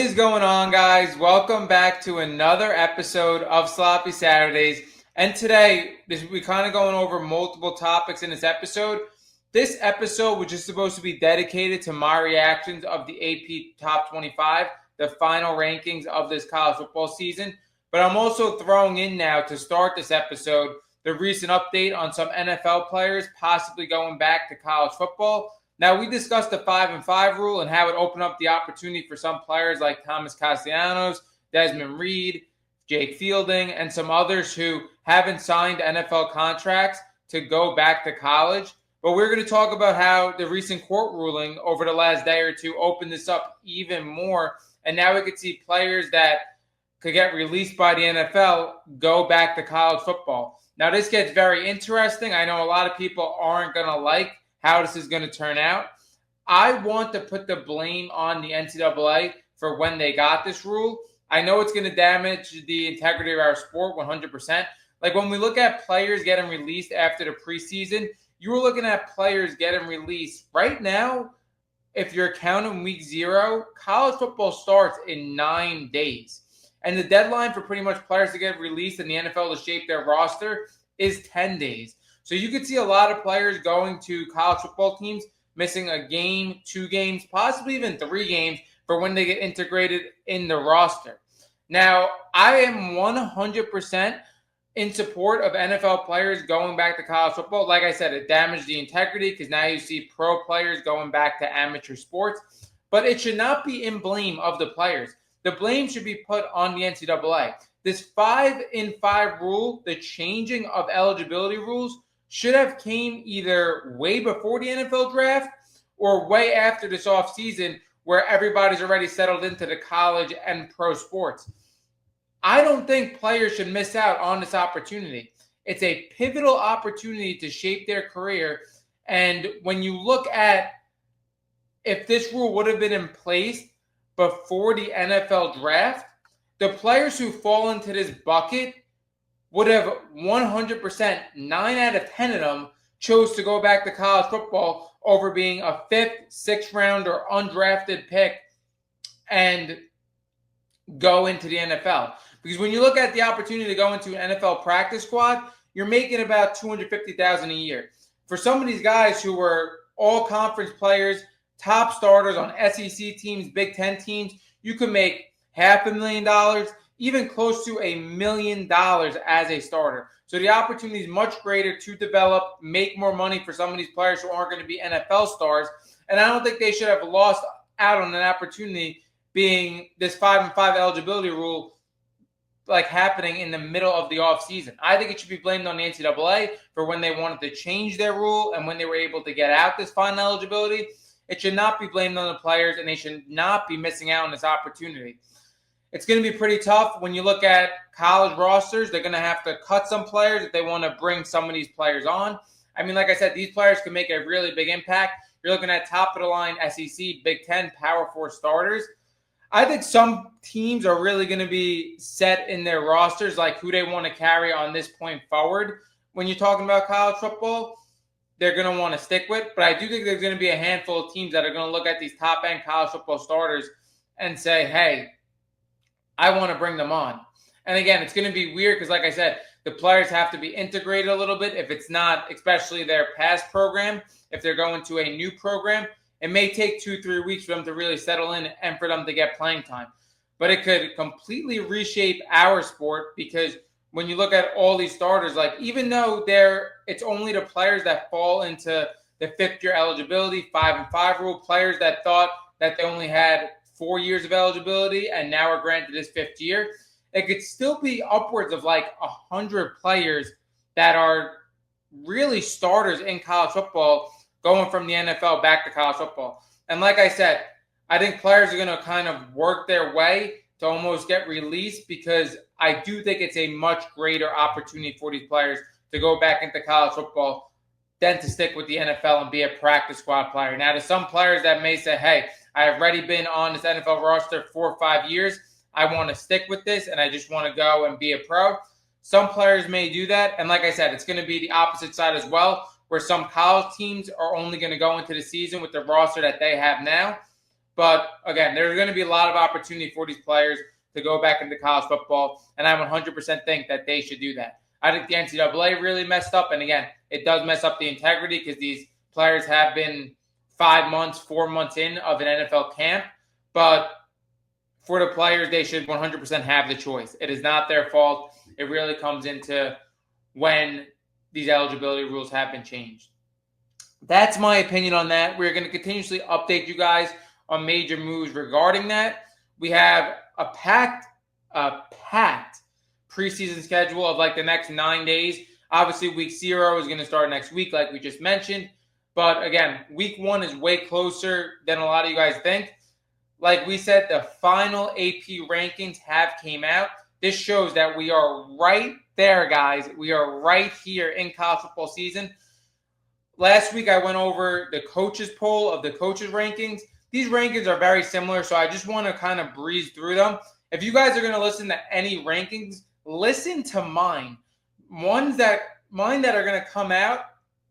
What is going on, guys? Welcome back to another episode of Sloppy Saturdays. And today, we're kind of going over multiple topics in this episode. This episode was just supposed to be dedicated to my reactions of the AP Top 25, the final rankings of this college football season. But I'm also throwing in now to start this episode the recent update on some NFL players possibly going back to college football. Now, we discussed the 5-5 rule and how it opened up the opportunity for some players like Thomas Castellanos, Desmond Reed, Jake Fielding, and some others who haven't signed NFL contracts to go back to college. But we're going to talk about how the recent court ruling over the last day or two opened this up even more. And now we could see players that could get released by the NFL go back to college football. Now, this gets very interesting. I know a lot of people aren't going to like how this is going to turn out. I want to put the blame on the NCAA for when they got this rule. I know it's going to damage the integrity of our sport 100%. Like when we look at players getting released after the preseason, you were looking at players getting released. Right now, if you're counting week 0, college football starts in 9 days. And the deadline for pretty much players to get released in the NFL to shape their roster is 10 days. So you could see a lot of players going to college football teams missing a game, 2 games, possibly even 3 games for when they get integrated in the roster. Now, I am 100% in support of NFL players going back to college football. Like I said, it damaged the integrity because now you see pro players going back to amateur sports. But it should not be in blame of the players. The blame should be put on the NCAA. This 5-5 rule, the changing of eligibility rules, should have came either way before the NFL draft or way after this offseason where everybody's already settled into the college and pro sports. I don't think players should miss out on this opportunity. It's a pivotal opportunity to shape their career. And when you look at if this rule would have been in place before the NFL draft, the players who fall into this bucket would have 100%, 9 out of 10 of them chose to go back to college football over being a 5th, 6th round or undrafted pick and go into the NFL. Because when you look at the opportunity to go into an NFL practice squad, you're making about $250,000 a year. For some of these guys who were all conference players, top starters on SEC teams, Big Ten teams, you could make $500,000, even close to $1 million as a starter. So the opportunity is much greater to develop, make more money for some of these players who aren't going to be NFL stars. And I don't think they should have lost out on an opportunity being this 5-5 eligibility rule like happening in the middle of the offseason. I think it should be blamed on the NCAA for when they wanted to change their rule and when they were able to get out this final eligibility. It should not be blamed on the players, and they should not be missing out on this opportunity. It's going to be pretty tough when you look at college rosters. They're going to have to cut some players if they want to bring some of these players on. I mean, like I said, these players can make a really big impact. You're looking at top-of-the-line SEC, Big Ten, Power 4 starters. I think some teams are really going to be set in their rosters, like who they want to carry on this point forward. When you're talking about college football, they're going to want to stick with. But I do think there's going to be a handful of teams that are going to look at these top-end college football starters and say, hey, I want to bring them on. And again, it's going to be weird because, like I said, the players have to be integrated a little bit. If it's not, especially their past program, if they're going to a new program, it may take 2-3 weeks for them to really settle in and for them to get playing time. But it could completely reshape our sport because when you look at all these starters, like even though it's only the players that fall into the 5th-year eligibility, 5-5 rule, players that thought that they only had 4 years of eligibility and now are granted this 5th year, it could still be upwards of like 100 players that are really starters in college football going from the NFL back to college football. And like I said, I think players are going to kind of work their way to almost get released because I do think it's a much greater opportunity for these players to go back into college football than to stick with the NFL and be a practice squad player. Now, there's some players that may say, hey, I have already been on this NFL roster 4 or 5 years. I want to stick with this, and I just want to go and be a pro. Some players may do that, and like I said, it's going to be the opposite side as well, where some college teams are only going to go into the season with the roster that they have now. But again, there's going to be a lot of opportunity for these players to go back into college football, and I 100% think that they should do that. I think the NCAA really messed up, and again, it does mess up the integrity because these players have been 5 months, 4 months in of an NFL camp, but for the players, they should 100% have the choice. It is not their fault. It really comes into when these eligibility rules have been changed. That's my opinion on that. We're going to continuously update you guys on major moves regarding that. We have a packed preseason schedule of like the next 9 days. Obviously, week 0 is going to start next week, like we just mentioned. But again, week 1 is way closer than a lot of you guys think. Like we said, the final AP rankings have came out. This shows that we are right there, guys. We are right here in college football season. Last week, I went over the coaches poll of the coaches rankings. These rankings are very similar, so I just want to kind of breeze through them. If you guys are going to listen to any rankings, listen to mine. Mine that are going to come out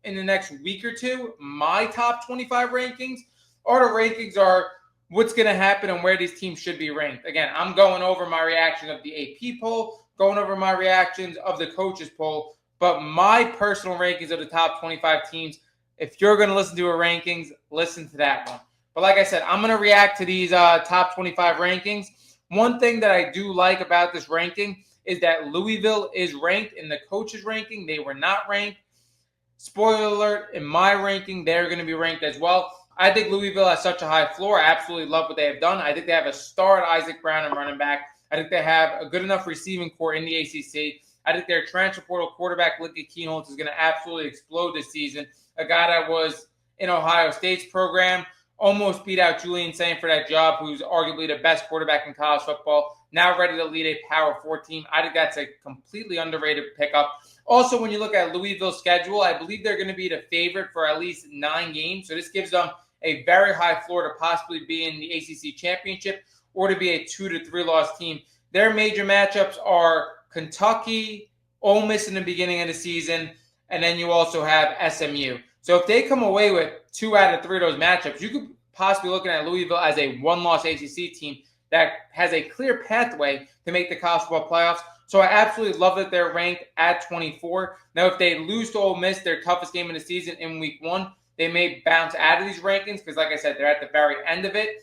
in the next week or two, my top 25 rankings, or the rankings are what's going to happen and where these teams should be ranked. Again, I'm going over my reaction of the AP poll, going over my reactions of the coaches poll, but my personal rankings of the top 25 teams, if you're going to listen to a rankings, listen to that one. But like I said, I'm going to react to these top 25 rankings. One thing that I do like about this ranking is that Louisville is ranked in the coaches ranking. They were not ranked. Spoiler alert, in my ranking, they're going to be ranked as well. I think Louisville has such a high floor. I absolutely love what they have done. I think they have a star at Isaac Brown and running back. I think they have a good enough receiving core in the ACC. I think their transfer portal quarterback, Lincoln Keenholz, is going to absolutely explode this season. A guy that was in Ohio State's program, almost beat out Julian Saint for that job, who's arguably the best quarterback in college football, now ready to lead a Power 4 team. I think that's a completely underrated pickup. Also, when you look at Louisville's schedule, I believe they're going to be the favorite for at least 9 games. So this gives them a very high floor to possibly be in the ACC championship or to be a 2 to 3 loss team. Their major matchups are Kentucky, Ole Miss in the beginning of the season, and then you also have SMU. So if they come away with 2 out of 3 of those matchups, you could possibly be looking at Louisville as a 1-loss ACC team that has a clear pathway to make the college football playoffs. So I absolutely love that they're ranked at 24. Now, if they lose to Ole Miss, their toughest game of the season in week 1, they may bounce out of these rankings because, like I said, they're at the very end of it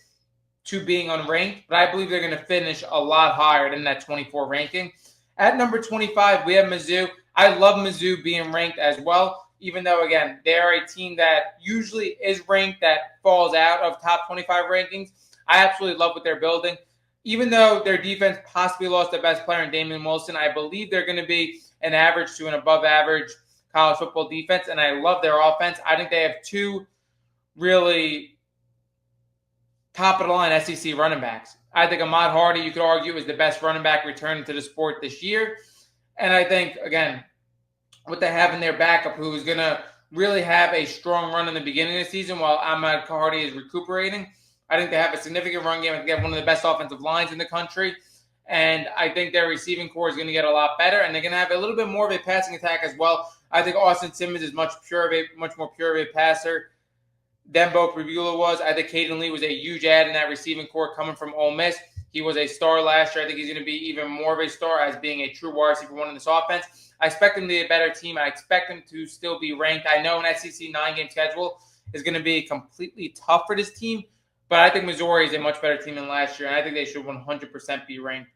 to being unranked. But I believe they're going to finish a lot higher than that 24 ranking. At number 25, we have Mizzou. I love Mizzou being ranked as well, even though, again, they are a team that usually is ranked that falls out of top 25 rankings. I absolutely love what they're building. Even though their defense possibly lost their best player in Damian Wilson, I believe they're going to be an average to an above average college football defense, and I love their offense. I think they have 2 really top-of-the-line SEC running backs. I think Ahmad Hardy, you could argue, is the best running back returning to the sport this year. And I think, again, what they have in their backup, who is going to really have a strong run in the beginning of the season while Ahmad Hardy is recuperating. I think they have a significant run game. I think they have one of the best offensive lines in the country. And I think their receiving core is going to get a lot better. And they're going to have a little bit more of a passing attack as well. I think Austin Simmons is much more pure of a passer than Bo Pribula was. I think Caden Lee was a huge add in that receiving core coming from Ole Miss. He was a star last year. I think he's going to be even more of a star as being a true wide receiver one in this offense. I expect him to be a better team. I expect him to still be ranked. I know an SEC 9-game schedule is going to be completely tough for this team, but I think Missouri is a much better team than last year, and I think they should 100% be ranked.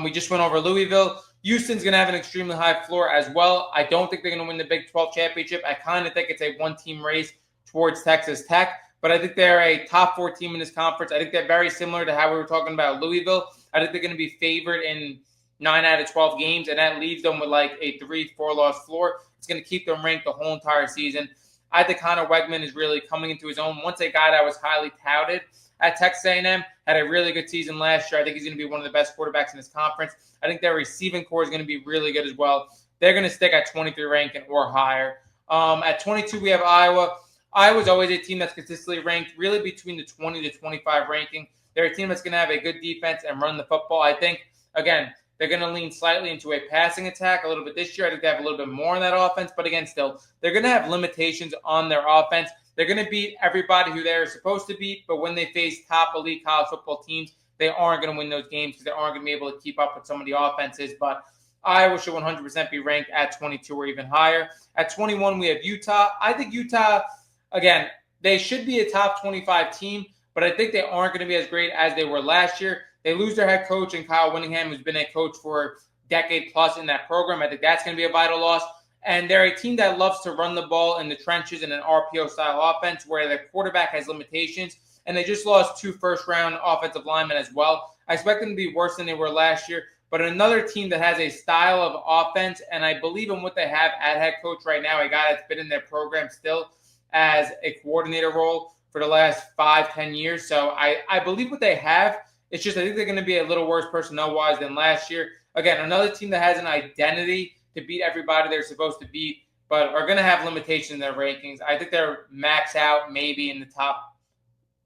We just went over Louisville. Houston's going to have an extremely high floor as well. I don't think they're going to win the Big 12 championship. I kind of think it's a one-team race towards Texas Tech, but I think they're a top 4 team in this conference. I think they're very similar to how we were talking about Louisville. I think they're going to be favored in 9 out of 12 games, and that leaves them with like a 3-4 loss floor. It's going to keep them ranked the whole entire season. I think Connor Wegman is really coming into his own. Once a guy that was highly touted at Texas A&M, had a really good season last year. I think he's going to be one of the best quarterbacks in this conference. I think their receiving core is going to be really good as well. They're going to stick at 23 ranking or higher. At 22, we have Iowa. Iowa's always a team that's consistently ranked really between the 20 to 25 ranking. They're a team that's going to have a good defense and run the football. I think, again, they're going to lean slightly into a passing attack a little bit this year. I think they have a little bit more in that offense. But again, still, they're going to have limitations on their offense. They're going to beat everybody who they're supposed to beat, but when they face top elite college football teams, they aren't going to win those games because they aren't going to be able to keep up with some of the offenses. But Iowa should 100% be ranked at 22 or even higher. At 21, we have Utah. I think Utah, again, they should be a top 25 team, but I think they aren't going to be as great as they were last year. They lose their head coach in Kyle Whittingham, who's been a coach for a decade plus in that program. I think that's going to be a vital loss. And they're a team that loves to run the ball in the trenches in an RPO-style offense where the quarterback has limitations. And they just lost 2 first-round offensive linemen as well. I expect them to be worse than they were last year. But another team that has a style of offense, and I believe in what they have at head coach right now, a guy that's been in their program still as a coordinator role for the last 5-10 years. So I believe what they have. It's just I think they're going to be a little worse personnel-wise than last year. Again, another team that has an identity to beat everybody they're supposed to beat, but are going to have limitations in their rankings. I think they're max out maybe in the top,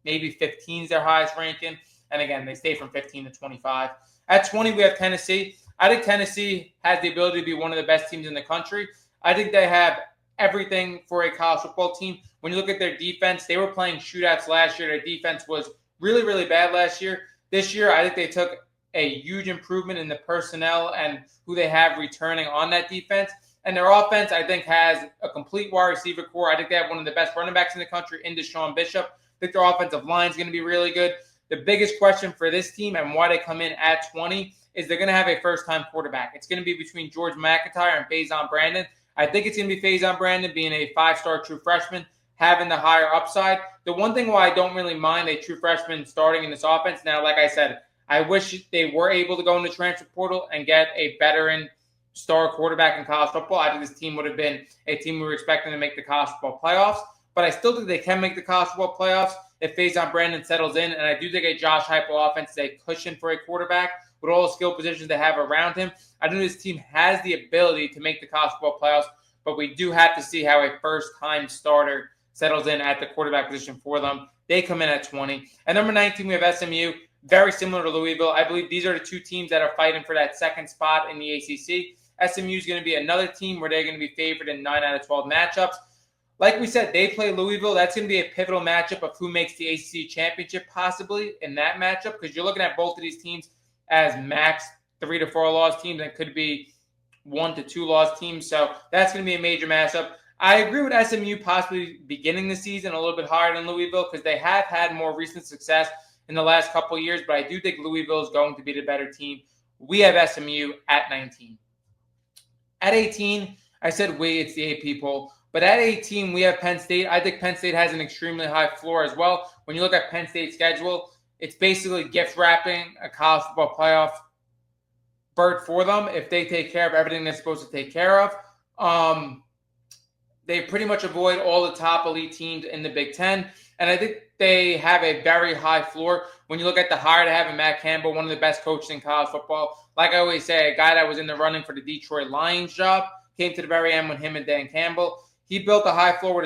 maybe 15 is their highest ranking. And again, they stay from 15 to 25. At 20, we have Tennessee. I think Tennessee has the ability to be one of the best teams in the country. I think they have everything for a college football team. When you look at their defense, they were playing shootouts last year. Their defense was really, really bad last year. This year, I think they took a huge improvement in the personnel and who they have returning on that defense. And their offense, I think, has a complete wide receiver core. I think they have one of the best running backs in the country in Deshaun Bishop. I think their offensive line is going to be really good. The biggest question for this team and why they come in at 20 is they're going to have a first-time quarterback. It's going to be between George McIntyre and Faison Brandon. I think it's going to be Faison Brandon being a 5-star true freshman, having the higher upside. The one thing why I don't really mind a true freshman starting in this offense, now, like I said, I wish they were able to go in the transfer portal and get a veteran star quarterback in college football. I think this team would have been a team we were expecting to make the college football playoffs. But I still think they can make the college football playoffs if Faison Brandon settles in. And I do think a Josh Heupel offense is a cushion for a quarterback with all the skill positions they have around him. I think this team has the ability to make the college football playoffs, but we do have to see how a first-time starter settles in at the quarterback position for them. They come in at 20. At number 19, we have SMU. Very similar to Louisville. I believe these are the 2 teams that are fighting for that second spot in the ACC. SMU is going to be another team where they're going to be favored in 9 out of 12 matchups. Like we said, they play Louisville. That's going to be a pivotal matchup of who makes the ACC championship possibly in that matchup because you're looking at both of these teams as max 3 to 4 loss teams and could be 1 to 2 loss teams. So that's going to be a major matchup. I agree with SMU possibly beginning the season a little bit higher than Louisville because they have had more recent success in the last couple of years, but I do think Louisville is going to be the better team. We have SMU at 19. At 18, I said it's the AP poll. But at 18, we have Penn State. I think Penn State has an extremely high floor as well. When you look at Penn State's schedule, it's basically gift wrapping a college football playoff berth for them if they take care of everything they're supposed to take care of. They pretty much avoid all the top elite teams in the Big Ten. And I think they have a very high floor. When you look at the hire to have Matt Campbell, one of the best coaches in college football, like I always say, a guy that was in the running for the Detroit Lions job, came to the very end with him and Dan Campbell. He built a high floor with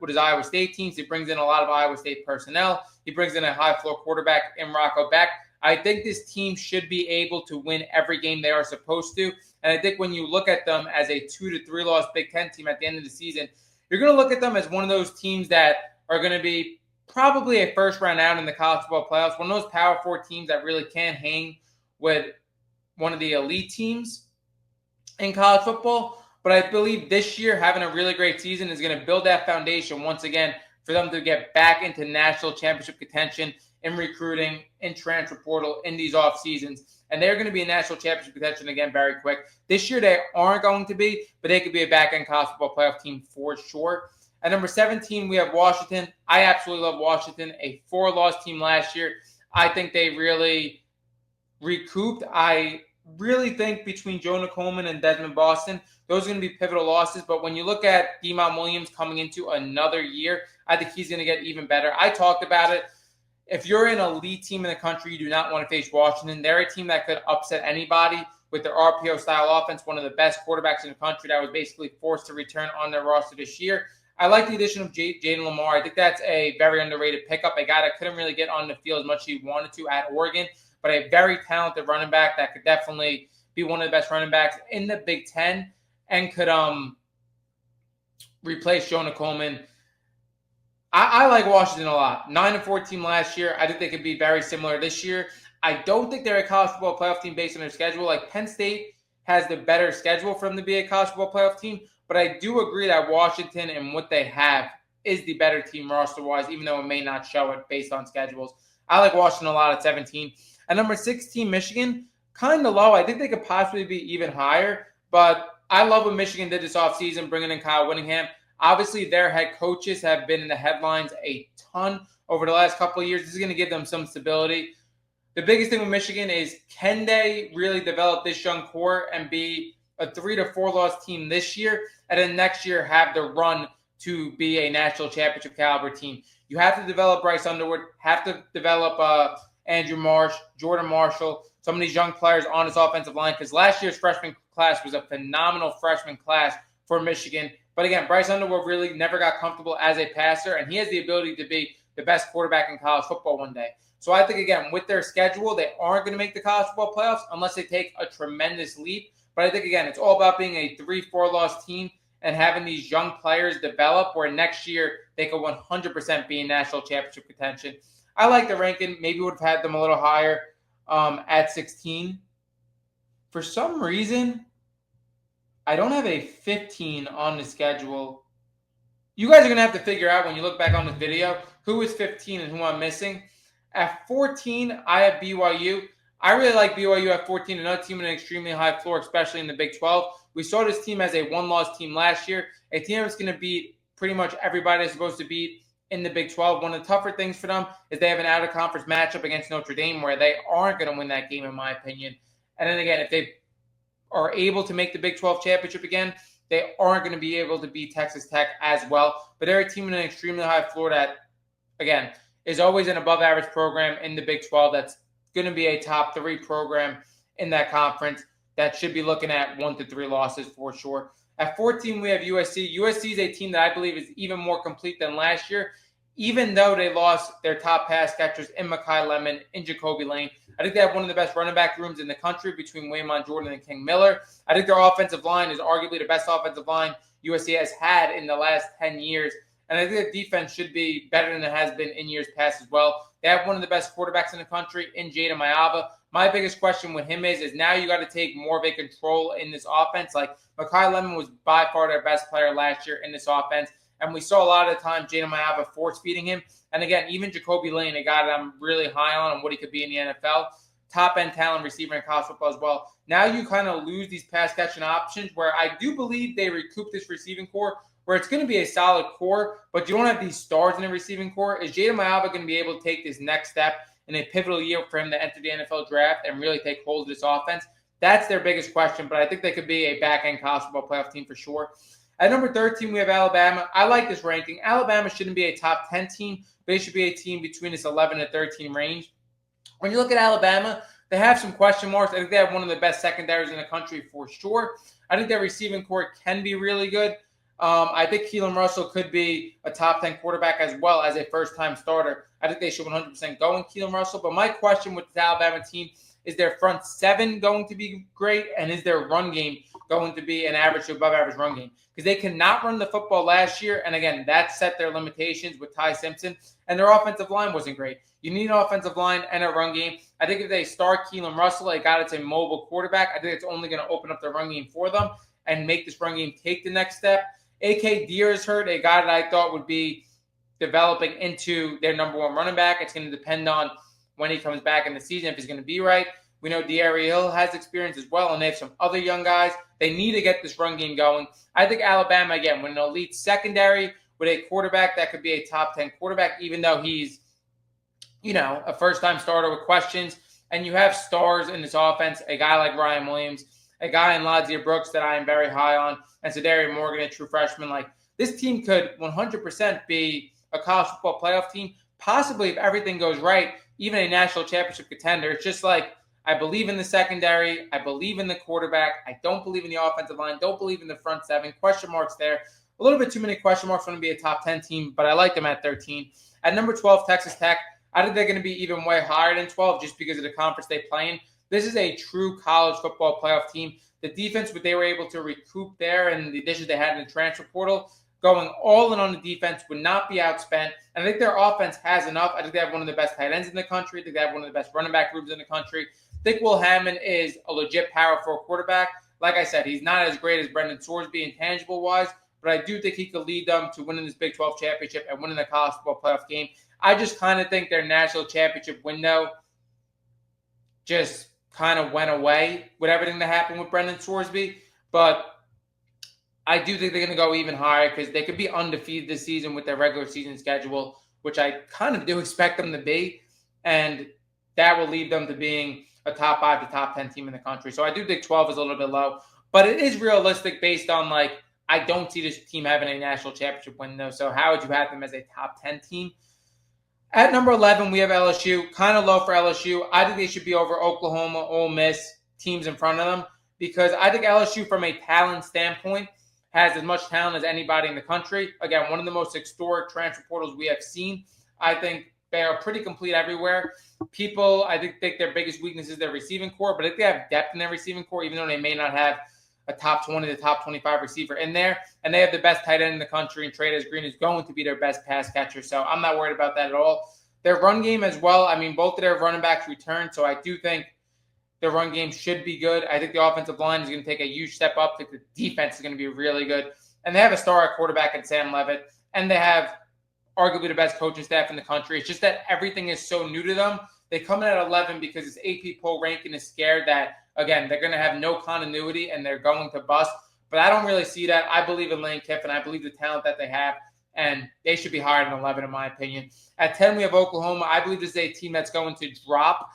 his Iowa State teams. He brings in a lot of Iowa State personnel. He brings in a high floor quarterback in Rocco Beck. I think this team should be able to win every game they are supposed to. And I think when you look at them as a 2 to 3 loss Big Ten team at the end of the season, you're going to look at them as one of those teams that are going to be probably a first round out in the college football playoffs. One of those Power 4 teams that really can hang with one of the elite teams in college football. But I believe this year having a really great season is going to build that foundation once again for them to get back into national championship contention in recruiting, in transfer portal, in these off seasons. And they're going to be in national championship contention again very quick. This year they aren't going to be, but they could be a back-end college football playoff team for sure. At number 17, we have Washington. I absolutely love Washington, a 4-loss team last year. I think they really recouped. I really think between Jonah Coleman and Desmond Boston, those are going to be pivotal losses. But when you look at Demond Williams coming into another year, I think he's going to get even better. I talked about it. If you're an elite team in the country, you do not want to face Washington. They're a team that could upset anybody with their RPO-style offense, one of the best quarterbacks in the country that was basically forced to return on their roster this year. I like the addition of Jaden Lamar. I think that's a very underrated pickup, a guy that couldn't really get on the field as much as he wanted to at Oregon, but a very talented running back that could definitely be one of the best running backs in the Big Ten and could replace Jonah Coleman I like Washington a lot. 9-4 team last year. I think they could be very similar this year. I don't think they're a college football playoff team based on their schedule. Like Penn State has the better schedule for them to be a college football playoff team, but I do agree that Washington and what they have is the better team roster-wise, even though it may not show it based on schedules. I like Washington a lot at 17. At number 16, Michigan, kind of low. I think they could possibly be even higher, but I love what Michigan did this offseason, bringing in Kyle Whittingham. Obviously, their head coaches have been in the headlines a ton over the last couple of years. This is going to give them some stability. The biggest thing with Michigan is, can they really develop this young core and be a 3 to 4 loss team this year, and then next year have the run to be a national championship caliber team? You have to develop Bryce Underwood, have to develop Andrew Marsh, Jordan Marshall, some of these young players on this offensive line, because last year's freshman class was a phenomenal freshman class for Michigan. But again, Bryce Underwood really never got comfortable as a passer, and he has the ability to be the best quarterback in college football one day. So I think, again, with their schedule, they aren't going to make the college football playoffs unless they take a tremendous leap. But I think, again, it's all about being a 3-4 loss team and having these young players develop where next year they could 100% be in national championship contention. I like the ranking. Maybe would have had them a little higher at 16. For some reason, I don't have a 15 on the schedule. You guys are going to have to figure out when you look back on this video who is 15 and who I'm missing. At 14, I have BYU. I really like BYU at 14, another team with an extremely high floor, especially in the Big 12. We saw this team as a one-loss team last year, a team that's going to beat pretty much everybody they're supposed to beat in the Big 12. One of the tougher things for them is they have an out-of-conference matchup against Notre Dame where they aren't going to win that game, in my opinion. And then again, if they are able to make the Big 12 championship again, they aren't going to be able to beat Texas Tech as well. But they're a team with an extremely high floor that, again, is always an above-average program in the Big 12 that's going to be a top 3 program in that conference that should be looking at 1 to 3 losses for sure. At 14, we have USC. USC is a team that I believe is even more complete than last year, even though they lost their top pass catchers in Mekhi Lemon, in Jacoby Lane. I think they have one of the best running back rooms in the country between Waymon Jordan and King Miller. I think their offensive line is arguably the best offensive line USC has had in the last 10 years. And I think the defense should be better than it has been in years past as well. They have one of the best quarterbacks in the country in Jada Maiava. My biggest question with him is now you got to take more of a control in this offense. Like, Mekhi Lemon was by far their best player last year in this offense. And we saw a lot of the time Jada Maiava force-feeding him. And again, even Jacoby Lane, a guy that I'm really high on and what he could be in the NFL, top-end talent receiver in college football as well. Now you kind of lose these pass-catching options where I do believe they recoup this receiving core where it's going to be a solid core, but you don't have these stars in the receiving core. Is Jada Maiava going to be able to take this next step in a pivotal year for him to enter the NFL draft and really take hold of this offense? That's their biggest question, but I think they could be a back-end college football playoff team for sure. At number 13, we have Alabama. I like this ranking. Alabama shouldn't be a top 10 team, but they should be a team between this 11 to 13 range. When you look at Alabama, they have some question marks. I think they have one of the best secondaries in the country for sure. I think their receiving core can be really good. I think Keelan Russell could be a top 10 quarterback as well as a first-time starter. I think they should 100% go in Keelan Russell. But my question with the Alabama team is their front seven going to be great, and is their run game going to be an average to above-average run game? Because they cannot run the football last year, and again, that set their limitations with Ty Simpson, and their offensive line wasn't great. You need an offensive line and a run game. I think if they start Keelan Russell, a guy that's a mobile quarterback, I think it's only going to open up the run game for them and make this run game take the next step. A.K. Deere is hurt, a guy that I thought would be developing into their number one running back. It's going to depend on when he comes back in the season, if he's going to be right. We know De'Ari Hill has experience as well, and they have some other young guys. They need to get this run game going. I think Alabama, again, with an elite secondary, with a quarterback that could be a top 10 quarterback, even though he's, a first-time starter with questions, and you have stars in this offense, a guy like Ryan Williams, a guy in Ladzier Brooks that I am very high on, and Zadarian Morgan, a true freshman. Like, this team could 100% be a college football playoff team, possibly if everything goes right, even a national championship contender. It's just like, I believe in the secondary. I believe in the quarterback. I don't believe in the offensive line. Don't believe in the front seven. Question marks there. A little bit too many question marks for them to be a top 10 team, but I like them at 13. At number 12, Texas Tech. I think they're going to be even way higher than 12 just because of the conference they play in. This is a true college football playoff team. The defense, what they were able to recoup there and the additions they had in the transfer portal, going all in on the defense, would not be outspent. And I think their offense has enough. I think they have one of the best tight ends in the country. I think they have one of the best running back groups in the country. I think Will Hammond is a legit powerful quarterback. Like I said, he's not as great as Brendan Sorsby intangible-wise, but I do think he could lead them to winning this Big 12 championship and winning the college football playoff game. I just kind of think their national championship window just kind of went away with everything that happened with Brendan Sorsby. But I do think they're going to go even higher because they could be undefeated this season with their regular season schedule, which I kind of do expect them to be. And that will lead them to being a top 5 to top 10 team in the country. So I do think 12 is a little bit low. But it is realistic based on, like, I don't see this team having a national championship win, though. So how would you have them as a top 10 team? At number 11, we have LSU. Kind of low for LSU. I think they should be over Oklahoma, Ole Miss, teams in front of them. Because I think LSU, from a talent standpoint, has as much talent as anybody in the country. Again, one of the most historic transfer portals we have seen. I think they are pretty complete everywhere. People, I think their biggest weakness is their receiving core, but I think they have depth in their receiving core, even though they may not have a top 20 to top 25 receiver in there. And they have the best tight end in the country, and Trey Green is going to be their best pass catcher. So I'm not worried about that at all. Their run game as well. I mean, both of their running backs return, so I do think their run game should be good. I think the offensive line is going to take a huge step up. I think the defense is going to be really good. And they have a star at quarterback in Sam Levitt. And they have arguably the best coaching staff in the country. It's just that everything is so new to them. They come in at 11 because this AP poll ranking is scared that, again, they're going to have no continuity and they're going to bust. But I don't really see that. I believe in Lane Kiffin. I believe the talent that they have. And they should be higher than 11, in my opinion. At 10, we have Oklahoma. I believe this is a team that's going to drop.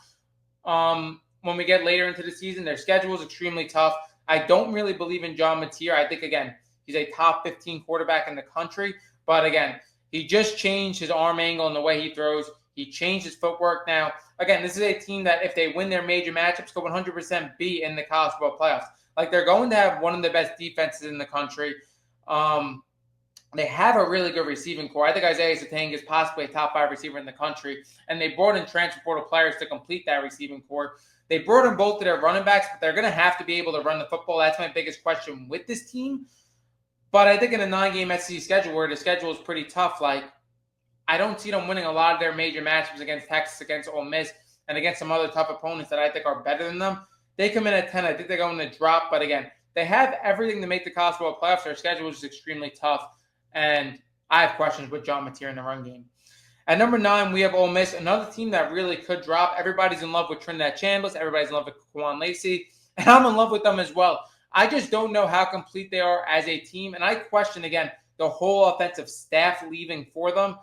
When we get later into the season, their schedule is extremely tough. I don't really believe in John Mateer. I think, again, he's a top 15 quarterback in the country. But, again, he just changed his arm angle and the way he throws. He changed his footwork. Now, again, this is a team that if they win their major matchups, could 100% be in the college football playoffs. Like, they're going to have one of the best defenses in the country. They have a really good receiving core. I think Isaiah Satang is possibly a top 5 receiver in the country. And they brought in transfer portal players to complete that receiving core. They brought in both of their running backs, but they're going to have to be able to run the football. That's my biggest question with this team. But I think in a 9-game SEC schedule where the schedule is pretty tough, like, I don't see them winning a lot of their major matchups against Texas, against Ole Miss, and against some other tough opponents that I think are better than them. They come in at 10. I think they're going to drop. But, again, they have everything to make the college football playoffs. Their schedule is extremely tough. And I have questions with John Mateer in the run game. At number 9, we have Ole Miss, another team that really could drop. Everybody's in love with Trinidad Chambliss. Everybody's in love with Quan Lacey. And I'm in love with them as well. I just don't know how complete they are as a team. And I question, again, the whole offensive staff leaving for them.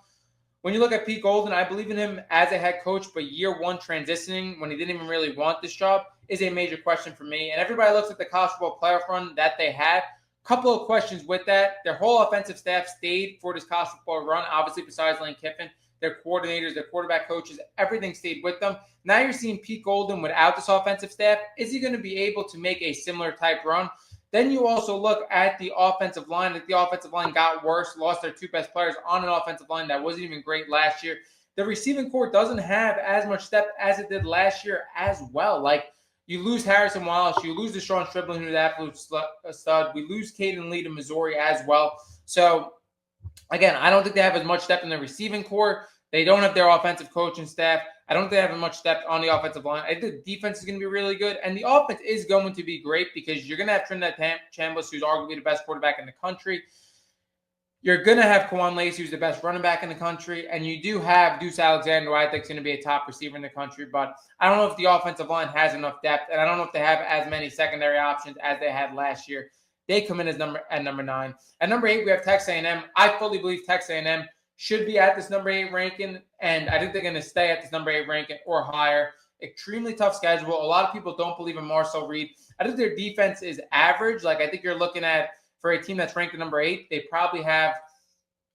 When you look at Pete Golden, I believe in him as a head coach, but year one transitioning when he didn't even really want this job is a major question for me. And everybody looks at the college football playoff run that they had. Couple of questions with that. Their whole offensive staff stayed for this college football run, obviously besides Lane Kiffin. Their coordinators, their quarterback coaches, everything stayed with them. Now you're seeing Pete Golden without this offensive staff. Is he going to be able to make a similar type run? Then you also look at the offensive line. That the offensive line got worse, lost their 2 best players on an offensive line that wasn't even great last year. The receiving core doesn't have as much depth as it did last year as well. Like, you lose Harrison Wallace, you lose Deshaun Stribling, who's an absolute stud. We lose Caden Lee to Missouri as well. So, again, I don't think they have as much depth in the receiving core. They don't have their offensive coaching staff. I don't think they have as much depth on the offensive line. I think the defense is going to be really good, and the offense is going to be great because you're going to have Trinidad Chambliss, who's arguably the best quarterback in the country. You're going to have Quan Lacey, who's the best running back in the country, and you do have Deuce Alexander, who I think is going to be a top receiver in the country, but I don't know if the offensive line has enough depth, and I don't know if they have as many secondary options as they had last year. They come in as number 9. At number 8, we have Texas A&M. I fully believe Texas A&M should be at this number 8 ranking, and I think they're going to stay at this number 8 ranking or higher. Extremely tough schedule. A lot of people don't believe in Marcel Reed. I think their defense is average. Like, I think you're looking at, for a team that's ranked at number 8, they probably have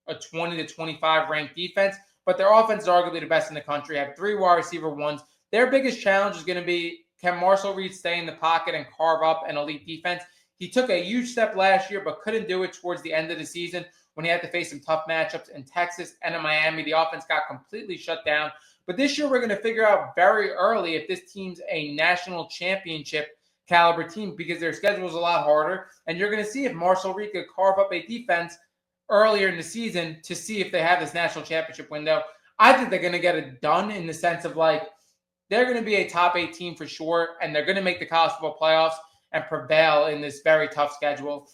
a 20 to 25 ranked defense, but their offense is arguably the best in the country. Have 3 wide receiver ones. Their biggest challenge is going to be, can Marcel Reed stay in the pocket and carve up an elite defense? He took a huge step last year, but couldn't do it towards the end of the season when he had to face some tough matchups in Texas and in Miami. The offense got completely shut down. But this year, we're going to figure out very early if this team's a national championship caliber team because their schedule is a lot harder. And you're going to see if Marcel Reed could carve up a defense earlier in the season to see if they have this national championship window. I think they're going to get it done in the sense of like they're going to be a top 8 team for sure, and they're going to make the college football playoffs and prevail in this very tough schedule.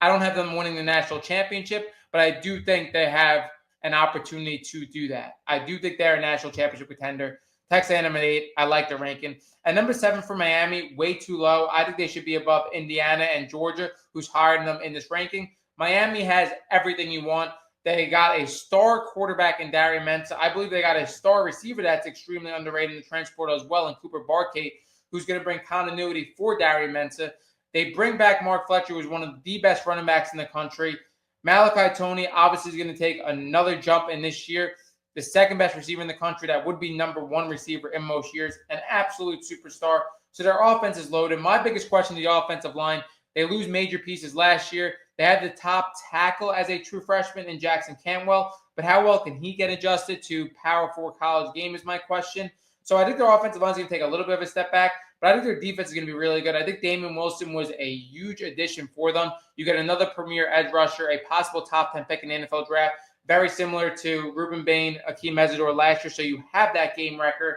I don't have them winning the national championship, but I do think they have an opportunity to do that. I do think they're a national championship contender. Texas A&M at 8, I like the ranking. At number 7 for Miami, way too low. I think they should be above Indiana and Georgia, who's higher than them in this ranking. Miami has everything you want. They got a star quarterback in Darian Mensah. I believe they got a star receiver that's extremely underrated in the transfer portal as well, in Cooper Barkate, who's going to bring continuity for Darian Mensah. They bring back Mark Fletcher, who's one of the best running backs in the country. Malachi Toney obviously is going to take another jump in this year. The second best receiver in the country, that would be number 1 receiver in most years, an absolute superstar. So their offense is loaded. My biggest question to the offensive line, they lose major pieces last year. They had the top tackle as a true freshman in Jackson Cantwell, but how well can he get adjusted to Power 4 college game is my question. So I think their offensive line is going to take a little bit of a step back, but I think their defense is going to be really good. I think Damon Wilson was a huge addition for them. You get another premier edge rusher, a possible top 10 pick in the NFL draft, very similar to Ruben Bain, Akeem Mesidor last year, so you have that game record.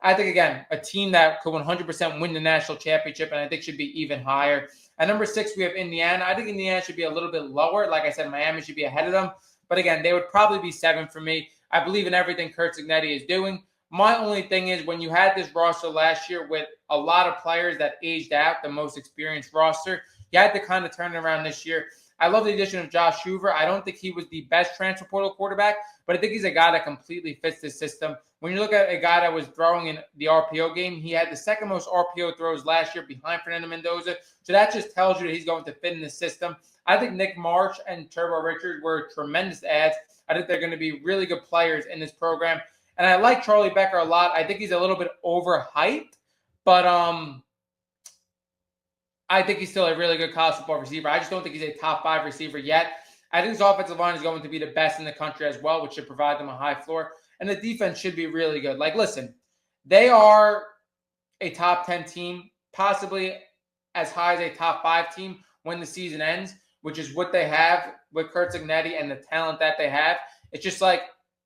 I think, again, a team that could 100% win the national championship, and I think should be even higher. At number 6, we have Indiana. I think Indiana should be a little bit lower. Like I said, Miami should be ahead of them. But again, they would probably be 7 for me. I believe in everything Curt Cignetti is doing. My only thing is when you had this roster last year with a lot of players that aged out, the most experienced roster, you had to kind of turn it around this year. I love the addition of Josh Hoover. I don't think he was the best transfer portal quarterback, but I think he's a guy that completely fits this system. When you look at a guy that was throwing in the RPO game, he had the second most RPO throws last year behind Fernando Mendoza. So that just tells you that he's going to fit in the system. I think Nick Marsh and Turbo Richard were tremendous adds. I think they're going to be really good players in this program. And I like Charlie Becker a lot. I think he's a little bit overhyped, but I think he's still a really good college football receiver. I just don't think he's a top 5 receiver yet. I think his offensive line is going to be the best in the country as well, which should provide them a high floor. And the defense should be really good. Like, listen, they are a top 10 team, possibly as high as a top 5 team when the season ends, which is what they have with Curt Cignetti and the talent that they have. It's just like,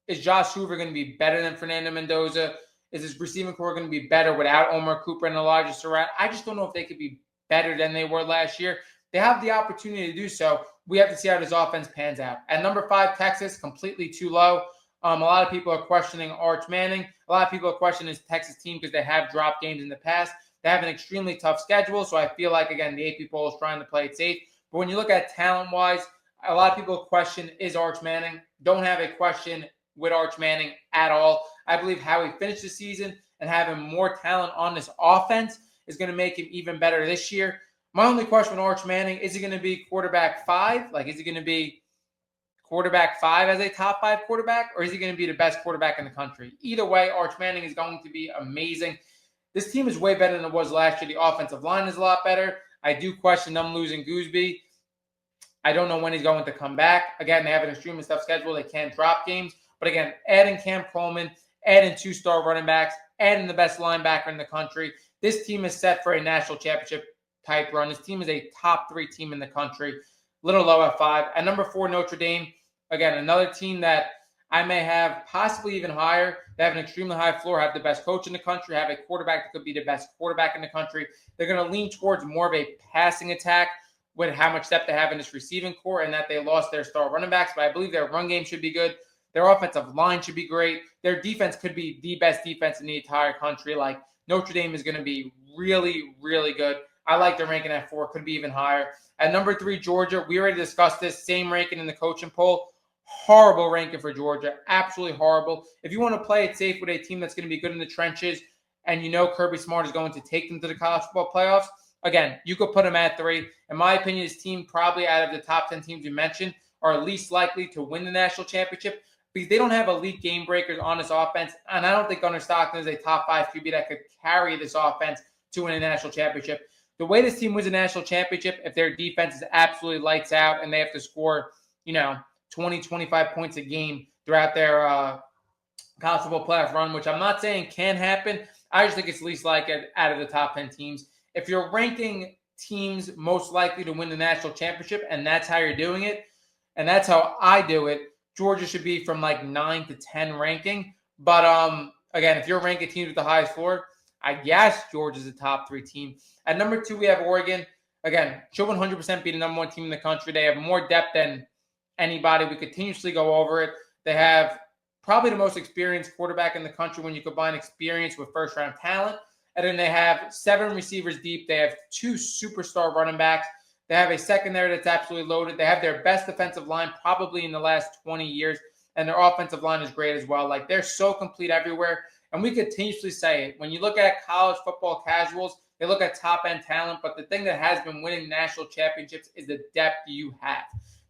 is Josh Hoover going to be better than Fernando Mendoza? Is his receiving core going to be better without Omar Cooper and Elijah Surratt? I just don't know if they could be better than they were last year. They have the opportunity to do so. We have to see how this offense pans out. At number 5, Texas, completely too low. A lot of people are questioning Arch Manning. A lot of people are questioning this Texas team because they have dropped games in the past. They have an extremely tough schedule, so I feel like, again, the AP poll is trying to play it safe. But when you look at talent-wise, a lot of people question, is Arch Manning? Don't have a question with Arch Manning at all. I believe how he finished the season and having more talent on this offense is going to make him even better this year. My only question with Arch Manning, is he going to be quarterback 5? Like, is he going to be quarterback 5 as a top 5 quarterback, or is he going to be the best quarterback in the country? Either way, Arch Manning is going to be amazing. This team is way better than it was last year. The offensive line is a lot better. I do question them losing Gooseby. I don't know when he's going to come back. Again, they have an extremely tough schedule. They can't drop games. But again, adding Cam Coleman, adding 2-star running backs, adding the best linebacker in the country, this team is set for a national championship type run. This team is a top 3 team in the country. Little low at 5. At number 4, Notre Dame. Again, another team that I may have possibly even higher. They have an extremely high floor, have the best coach in the country, have a quarterback that could be the best quarterback in the country. They're going to lean towards more of a passing attack with how much depth they have in this receiving core and that they lost their star running backs. But I believe their run game should be good. Their offensive line should be great. Their defense could be the best defense in the entire country. Like, Notre Dame is going to be really, really good. I like their ranking at 4. Could be even higher. At number 3, Georgia. We already discussed this. Same ranking in the coaching poll. Horrible ranking for Georgia. Absolutely horrible. If you want to play it safe with a team that's going to be good in the trenches and you know Kirby Smart is going to take them to the college football playoffs, again, you could put them at 3. In my opinion, this team probably out of the top 10 teams you mentioned are least likely to win the national championship because they don't have elite game breakers on this offense. And I don't think Gunnar Stockton is a top 5 QB that could carry this offense to win a national championship. The way this team wins a national championship, if their defense is absolutely lights out and they have to score, 20, 25 points a game throughout their college football playoff run, which I'm not saying can happen. I just think it's least likely out of the top 10 teams. If you're ranking teams most likely to win the national championship and that's how you're doing it, and that's how I do it, Georgia should be from like 9 to 10 ranking. But again, if you're ranking teams with the highest floor, I guess Georgia's a top 3 team. At number 2, we have Oregon. Again, should 100% be the number 1 team in the country. They have more depth than anybody. We continuously go over it. They have probably the most experienced quarterback in the country when you combine experience with first-round talent. And then they have 7 receivers deep. They have 2 superstar running backs. They have a secondary that's absolutely loaded. They have their best defensive line probably in the last 20 years. And their offensive line is great as well. Like, they're so complete everywhere. And we continuously say it. When you look at college football casuals, they look at top-end talent. But the thing that has been winning national championships is the depth you have.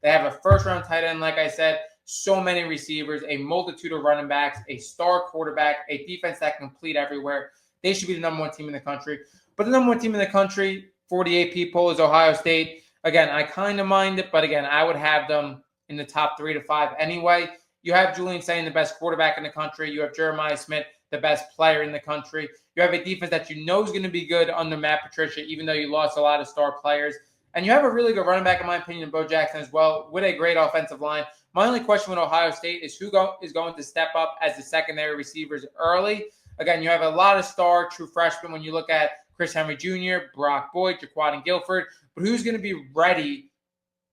They have a first-round tight end, like I said, so many receivers, a multitude of running backs, a star quarterback, a defense that can complete everywhere. They should be the number 1 team in the country. But the number 1 team in the country, 40 AP poll, is Ohio State. Again, I kind of mind it, but again, I would have them in the top 3 to 5 anyway. You have Julian Sayin, the best quarterback in the country. You have Jeremiah Smith, the best player in the country. You have a defense that you know is going to be good under Matt Patricia, even though you lost a lot of star players. And you have a really good running back, in my opinion, Bo Jackson as well, with a great offensive line. My only question with Ohio State is who is going to step up as the secondary receivers early. Again, you have a lot of star true freshmen when you look at Chris Henry Jr., Brock Boyd, Jaquan Guilford. But who's going to be ready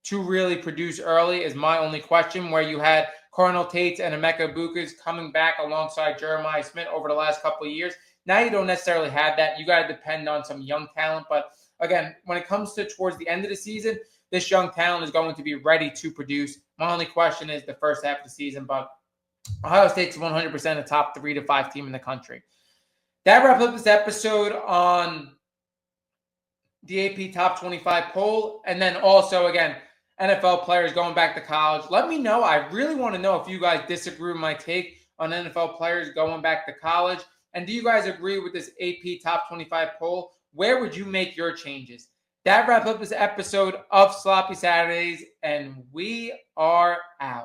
to really produce early is my only question, where you had Cardinal Tates and Emeka Bukas coming back alongside Jeremiah Smith over the last couple of years. Now you don't necessarily have that. You got to depend on some young talent. But again, when it comes to towards the end of the season, this young talent is going to be ready to produce. My only question is the first half of the season. But Ohio State's 100% a top 3 to 5 team in the country. That wraps up this episode on the AP Top 25 poll. And then also, again, NFL players going back to college. Let me know. I really want to know if you guys disagree with my take on NFL players going back to college. And do you guys agree with this AP Top 25 poll? Where would you make your changes? That wraps up this episode of Sloppy Saturdays, and we are out.